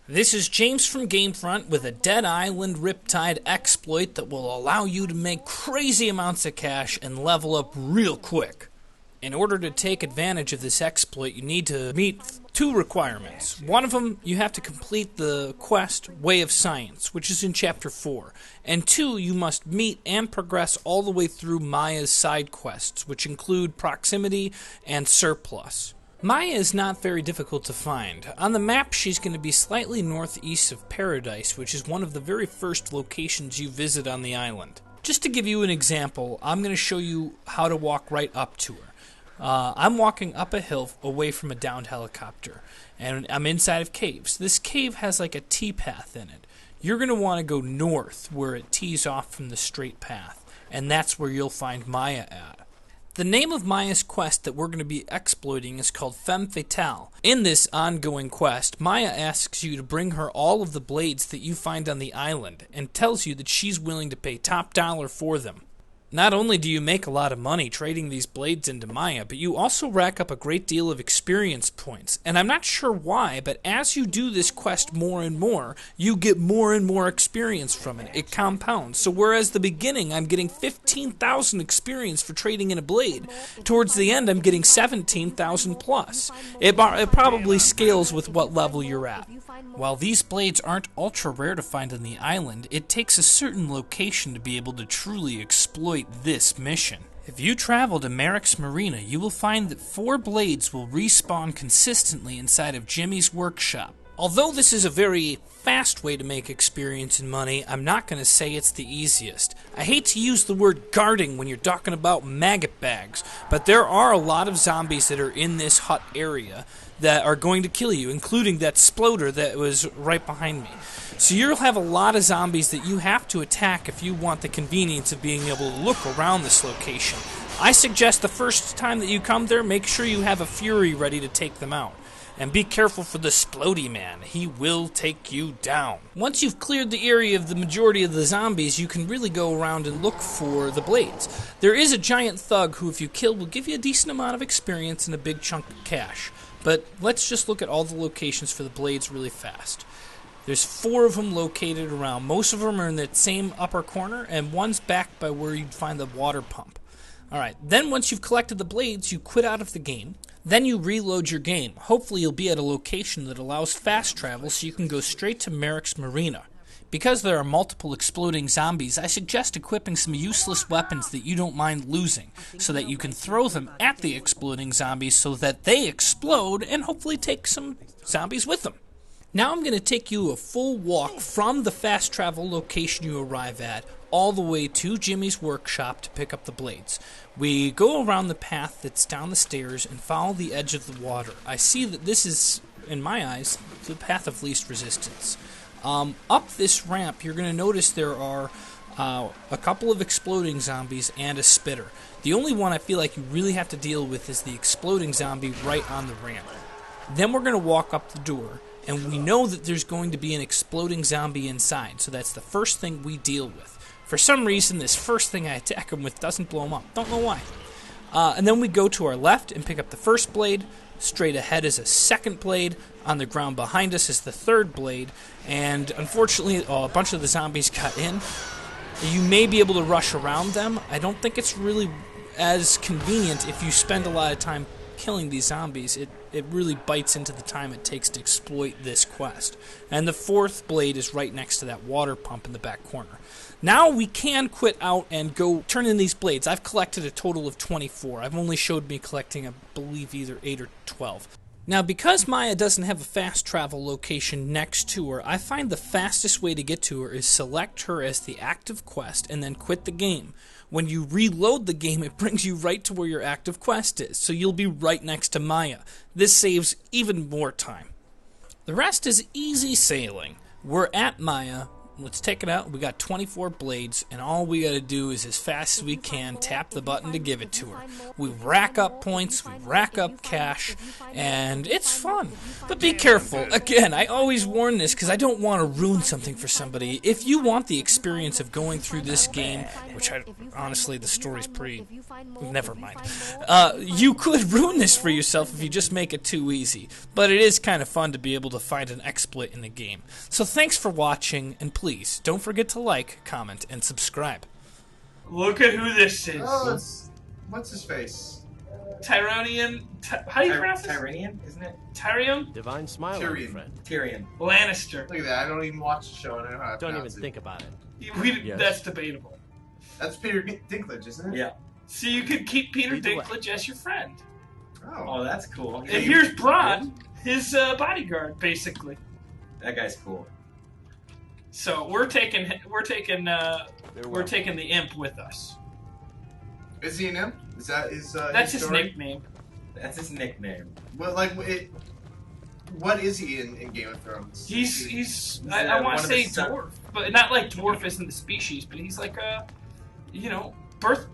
This is James from GameFront with a Dead Island Riptide exploit that will allow you to make crazy amounts of cash and level up real quick. In order to take advantage of this exploit, you need to meet two requirements. One of them, you have to complete the quest Way of Science, which is in Chapter 4. And two, you must meet and progress all the way through Miya's side quests, which include Proximity and Surplus. Miya is not very difficult to find. On the map, she's going to be slightly northeast of Paradise, which is one of the very first locations you visit on the island. Just to give you an example, I'm going to show you how to walk right up to her. I'm walking up a hill away from a downed helicopter, and I'm inside of caves. This cave has like a T-path in it. You're going to want to go north where it tees off from the straight path, and that's where you'll find Miya at. The name of Miya's quest that we're going to be exploiting is called Femme Fatale. In this ongoing quest, Miya asks you to bring her all of the blades that you find on the island and tells you that she's willing to pay top dollar for them. Not only do you make a lot of money trading these blades into Miya, but you also rack up a great deal of experience points. And I'm not sure why, but as you do this quest more and more, you get more and more experience from it. It compounds. So whereas the beginning I'm getting 15,000 experience for trading in a blade, towards the end I'm getting 17,000 plus. It probably scales with what level you're at. While these blades aren't ultra rare to find on the island, it takes a certain location to be able to truly exploit this mission. If you travel to Marik's Marina, you will find that 4 blades will respawn consistently inside of Jimmy's workshop. Although this is a very fast way to make experience and money, I'm not going to say it's the easiest. I hate to use the word guarding when you're talking about maggot bags, but there are a lot of zombies that are in this hut area that are going to kill you, including that sploder that was right behind me. So you'll have a lot of zombies that you have to attack if you want the convenience of being able to look around this location. I suggest the first time that you come there, make sure you have a Fury ready to take them out. And be careful for the Splody Man. He will take you down. Once you've cleared the area of the majority of the zombies, you can really go around and look for the blades. There is a giant thug who, if you kill, will give you a decent amount of experience and a big chunk of cash. But let's just look at all the locations for the blades really fast. There's 4 of them located around. Most of them are in that same upper corner, and one's back by where you'd find the water pump. Alright, then once you've collected the blades, you quit out of the game. Then you reload your game. Hopefully you'll be at a location that allows fast travel so you can go straight to Marik's Marina. Because there are multiple exploding zombies, I suggest equipping some useless weapons that you don't mind losing, so that you can throw them at the exploding zombies so that they explode and hopefully take some zombies with them. Now I'm going to take you a full walk from the fast travel location you arrive at all the way to Jimmy's workshop to pick up the blades. We go around the path that's down the stairs and follow the edge of the water. I see that this is, in my eyes, the path of least resistance. Up this ramp, you're going to notice there are a couple of exploding zombies and a spitter. The only one I feel like you really have to deal with is the exploding zombie right on the ramp. Then we're going to walk up the door, and we know that there's going to be an exploding zombie inside, so that's the first thing we deal with. For some reason, this first thing I attack him with doesn't blow him up. Don't know why. And then we go to our left and pick up the first blade. Straight ahead is a second blade. On the ground behind us is the third blade. And unfortunately, a bunch of the zombies got in. You may be able to rush around them. I don't think it's really as convenient if you spend a lot of time killing these zombies. It really bites into the time it takes to exploit this quest. And the fourth blade is right next to that water pump in the back corner. Now we can quit out and go turn in these blades. I've collected a total of 24. I've only showed me collecting, I believe, either 8 or 12. Now, because Miya doesn't have a fast travel location next to her, I find the fastest way to get to her is select her as the active quest and then quit the game. When you reload the game, it brings you right to where your active quest is, so you'll be right next to Miya. This saves even more time. The rest is easy sailing. We're at Miya. Let's take it out. We got 24 blades, and all we got to do is, as fast as we can, tap the button to give it to her. We rack up points, we rack up cash, and it's fun. But be careful. Again, I always warn this because I don't want to ruin something for somebody. If you want the experience of going through this game, which honestly, the story's pretty... Never mind. You could ruin this for yourself if you just make it too easy. But it is kind of fun to be able to find an exploit in the game. So thanks for watching, and please, don't forget to like, comment, and subscribe. Look at who this is. Oh, what's his face? Tyronian. How do you pronounce this? Tyranian, isn't it? Tyrion? Divine smile, Tyrion. friend. Tyrion. Lannister. Look at that. I don't even watch the show. I don't know how to Don't even pronounce it. think about it. Yes. That's debatable. That's Peter Dinklage, isn't it? Yeah. So you could keep Peter Either way. Dinklage as your friend. Oh, that's cool. And here's Bronn, his bodyguard, basically. That guy's cool. So we're taking the imp with us. is he an imp? Is that his? That's his story? nickname. That's his nickname. Well, like what is he in Game of Thrones? He's I want one to of say the dwarf, but not like dwarf isn't the species, but he's like a, birth